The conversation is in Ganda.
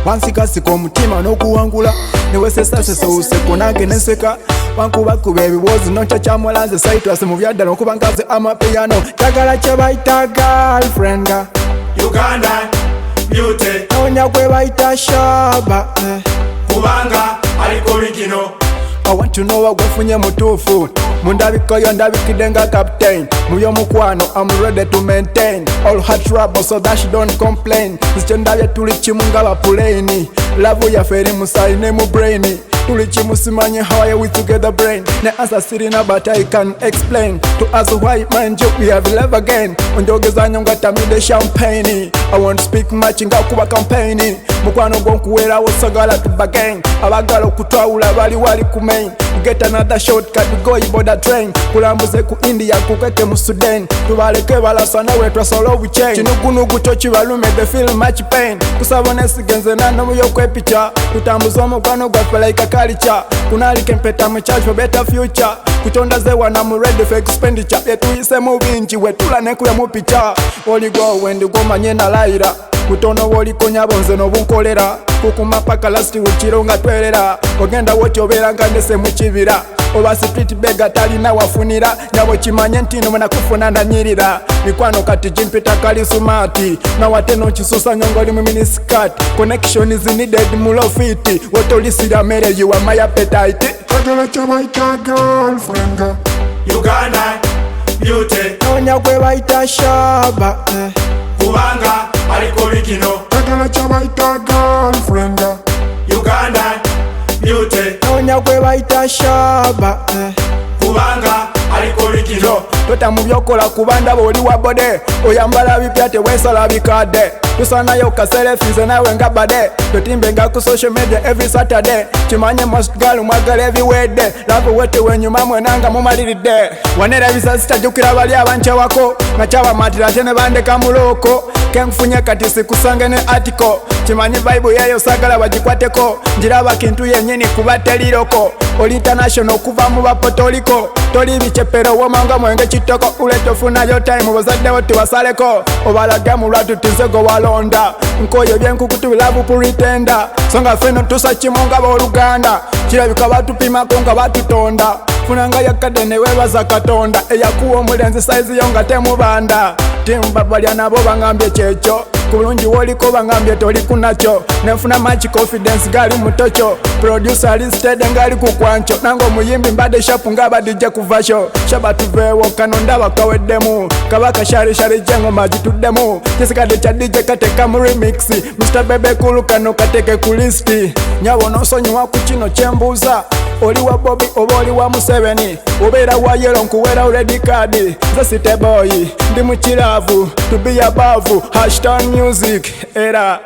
wansikasika omutima n'okuwangula newesesasesewuseko nange nenseka wankubakuba ebibuuzi nokyo kyamulanze Cyrus mu byaddala okuba nkaze amapiyano kyagala kye bayita girlfriend Ugandan beauty noonya gwe bayita shaba kubanga aliko original. I want to know wagwefunye mutuufu mundabiko yo ndabikidde nga captain mubyomukwano I'm ready to maintain all her trouble so that she don't complain zikyo ndabye tuli kimu nga bapuleni lavu yaffe eri musayi ne mu brain tuli kimu simanye how are we together brain ne answer sirina but I can explain to us why mind you we have love again onjogeza nyonga tamide champagne I won't speak much nga kuba campaign mukwano gwokuwerawo sagala to again abagala okutwawula bali wali ku main get another shortcut go iboda train kulambuze ku India kukeke mu Sudan tubaleke balasa nawe twasolo buchain kinugunugu cyo kibalume the feel much pain kusabone sigenze nano muyo kwepicha tutambuza omukwano gwa like culture kunali kempeta mu charge for better future kutonda ze wana mu ready for expenditure yetuyise mu bingi wetula ne kuya mu picha oli go wendi gomanye na laira kutono woli konya bonze no bunkolera kukuma paka last uchiro nga twerera ogenda woti oberanga ndese mu kibira oba street beggar talina wafunira nyabo kimanye ntino mwana kufuna ndanyirira mikwano kati jimpita kali sumati na wateno kisusa nyongoli mu miniskirt connection is needed mu low fit wotolisira mere you are my appetite kagala chabaita girlfriend Ugandan beauty noonya gwe bayita shaba kubanga aliko original. kagala chabaita girlfriend Ugandan beauty noonya gwe bayita shaba kubanga aliko original. tota mu byokola kuba ndaba oli wa bode oyambala bipya tewesala bikadde tusanayo kaselefize nawe nga bade totimbe nga ku social media every Saturday kimanye most girl mwagala ebiwedde lavo wete wenyuma mwenanga mumaliridde wanera bisasi tajukira bali abanchewako nga kyabamatira ate ne bandeka muloko kenfunye kati sikusange ne article kimanye Bible yeyo sagala bagikwateko njiraba kintu yenyini kuba teliroko oli international kuva mu bapotoliko toli bichepero womanga mwenge kitoko uletofunayo time bazaddewo tibasaleko obalaga mu lwatu tuzego walonda nkoyo byenkukutu lavu puritenda songa feno tusachimonga b'Oluganda kirabika batupimako nga batutonda funanga yakadde ne webaza Katonda eyakuwa omulenzi size yo nga temubanda timbabalya nabo bangambye kyekyo kulungi woliko bangambye toli kunakyo nenfuna much confidence gali mutocho producer listed ngali kukwancho nango muyimbi mbade shapu nga badije kuvasho shaba tuvewo kano ndaba kaweddemu kabaka shari shari jengo majituddemu kisikade cha DJ kateka mu remix Mr. Bebe Kulu kano kateke ku listi nyabo nosonyiwa ku kino kyembuza oli wa Bobby oba oli wa Museveni obeera wa yellow nkuwera ready card nze site boy ndi mu kiravu to be above #music era